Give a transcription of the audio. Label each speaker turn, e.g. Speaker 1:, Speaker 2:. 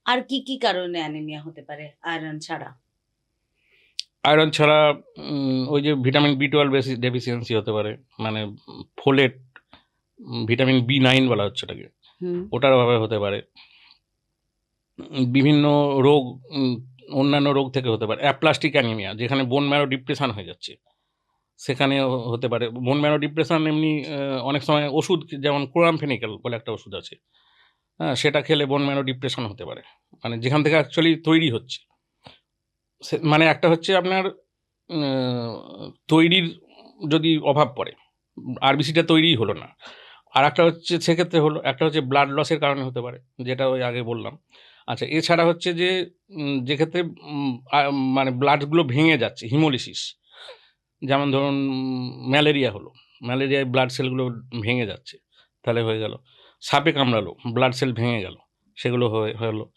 Speaker 1: আর কি কারণে অ্যানিমিয়া হতে পারে আয়রন ছাড়া?
Speaker 2: আয়রন ছাড়া ওই যে ভিটামিন বি 12 ডেফিসিয়েন্সি হতে পারে, মানে ফোলেট, ভিটামিন বি 9 বলা হচ্ছে ওটাকে,
Speaker 1: হুম।
Speaker 2: ওটার অভাবে হতে পারে। বিভিন্ন রোগ, অন্যান্য রোগ থেকে হতে পারে। অ্যাপ্লাস্টিক অ্যানিমিয়া, যেখানে বোন ম্যারো ডিপ্রেশন হয়ে যাচ্ছে, সেখানেও হতে পারে। বোন ম্যারো ডিপ্রেশন এমনি অনেক সময় ওষুধ, যেমন ক্লোরামফেনিক্যাল বলে একটা ওষুধ আছে, হ্যাঁ, সেটা খেলে বোন ম্যারো ডিপ্রেশন হতে পারে, মানে যেখান থেকে অ্যাকচুয়ালি তৈরি হচ্ছে। মানে একটা হচ্ছে আপনার তৈরির যদি অভাব পড়ে, আরবিসিটা তৈরিই হলো না। আর একটা হচ্ছে সেক্ষেত্রে হলো, একটা হচ্ছে ব্লাড লসের কারণে হতে পারে, যেটা ওই আগে বললাম। আচ্ছা, এছাড়া হচ্ছে যে যেক্ষেত্রে মানে ব্লাডগুলো ভেঙে যাচ্ছে, হিমোলিসিস, যেমন ধরুন ম্যালেরিয়া হলো, ম্যালেরিয়ায় ব্লাড সেলগুলো ভেঙে যাচ্ছে, তাহলে হয়ে গেল। সাপে কামড়ালো, ব্লাড সেল ভেঙে গেল, সেগুলো হলো।